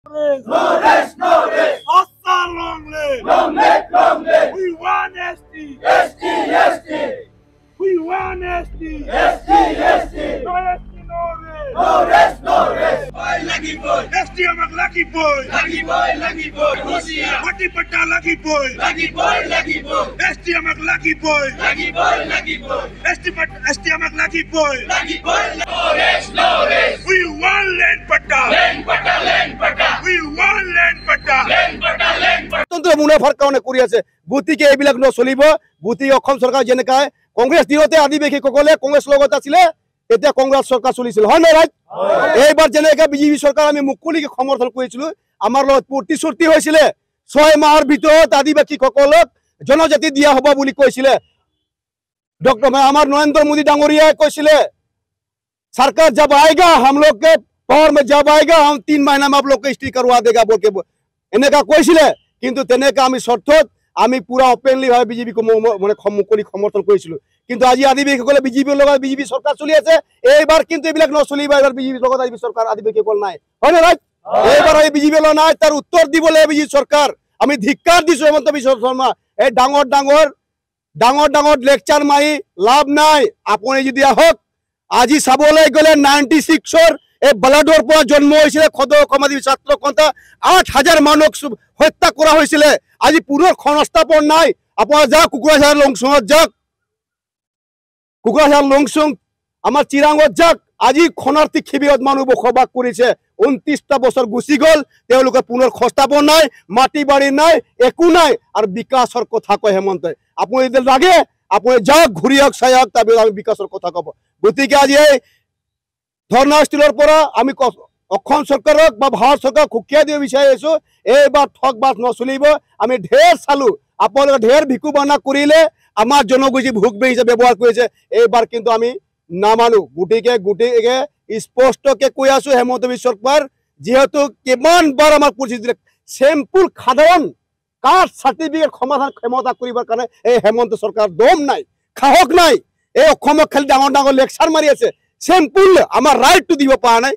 No rest, no rest. Hostile long live. Long live, long live. We want ST. ST, ST. We want ST. ST, ST. No ST, no rest. No rest, no rest. Boy, lucky boy. ST amak lucky boy. Lucky boy, lucky boy. Hoshiyar. Patti patta lucky boy. Lucky boy, lucky boy. ST amak lucky boy. Lucky boy, lucky boy. ST amak lucky boy. Lucky boy. No rest, no rest. We want land patta. Land pata, land pata. We want land patta. Land pata, land pata. তন্ত্র মুনাফার কারণে কৰি আছে গতিকে এইবিলাক নচলিব গতিকে অসম চৰকাৰ যেনেকৈ কংগ্ৰেছ দিনতে আদিবাসীসকলে কংগ্ৰেছ লগত আছিলে এতিয়া কংগ্ৰেছ চৰকাৰ চলিছিল হয় নে ৰাইট এইবাৰ যেনেকৈ বিজেপি চৰকাৰ আমি মুকলিকে সমৰ্থন কৰিছিলো আমাৰ লগত প্ৰতিশ্ৰুতি হৈছিলে 6 মাহৰ ভিতৰত আদিবাসীসকলক জনজাতি দিয়া হ'ব বুলি কৈছিলে ডক্টৰ আমাৰ নৰেন্দ্ৰ মোদী ডাঙৰীয়াই কৈছিলে सरकार जब आएगा हम लोग के पावर में जब आएगा हम 3 महीना में आप लोग को स्टिक करवा देगा बोल के এনেকা কৈছিলে কিন্তু তেনেকা আমি শর্তত আমি পুরা ওপেনলি ভাবে বিজেপি কো মানে মুকলি সমর্থন কৰিছিলো কিন্তু আজি আদিবাসীসকলে বিজেপিৰ লগত বিজেপি সৰকাৰ চলি আছে এইবাৰ কিন্তু এইবিলাক নচলিবা এবাৰ বিজেপিৰ লগত আদিবাসী সৰকাৰ আদিবাসীসকল নাই হয় না ৰাইট এইবাৰ এই বিজেপি ল নাই তাৰ উত্তৰ দিবলৈ বিজেপি সৰকাৰ আমি ধিক্কাৰ দিছো হেমন্ত বিশ্ব শৰ্মা এই ডাঙৰ ডাঙৰ লেকচাৰ মাৰি লাভ নাই আপুনি যদি আহক আজি চাবলৈ গলে 96ৰ এই বলাডৰ পৰা জন্ম হৈছিল খদ কমাদি ছাত্ৰ কন্তা 8000 মানুহ হত্যা কৰা হৈছিল আজি পুনৰ খনস্থাপন নাই আপোনাৰ যা কুকুৰাঝাৰ লংচং আমাৰ চিৰাঙত যাক আজি খনাৰ্থী শিবিৰত মানুহ বসবাস কৰিছে 29টা বছৰ গুচি গল তেওঁলোকৰ পুনৰ খস্থাপন নাই মাটি বাৰী নাই একো নাই আৰু বিকাশৰ কথা কয় হেমন্তই আপুনি যদি লাগে আপুনি যাওক ঘূৰিয়ক চায়ক তাৰপিছত আমি বিকাশৰ কথা ক'ব গতিকে আজি এই ধৰ্ণাস্থলৰ পৰা আমি অসম চৰকাৰক বা ভাৰত চৰকাৰক খুকিয়াই দিব বিচাৰি আছো এইবাৰ ঠক বাস নচলিব আমি ঢেৰ চালো আপোনালোকে ঢেৰ ভিকু বানা কৰিলে আমাৰ জনগোষ্ঠী ভোগ বে হিচাপে ব্যৱহাৰ কৰিছে এইবাৰ কিন্তু আমি নামানো গতিকে স্পষ্টকে কৈ আছো হেমন্ত বিশ্ব চৰকাৰ যেহেতু কিমান বাৰ আমাৰ পৰিস্থিতি চেম্পুল সাধাৰণ কাষ্ট সাৰ্টিফিকেট সমাধান ক্ষমতা কৰিবৰ কাৰণে এই হেমন্ত চৰকাৰ দম নাই সাহস নাই এই অসমক খালি ডাঙৰ লেকচাৰ মাৰি আছে চেম্পুল আমাৰ ৰাইটটো দিব পৰা নাই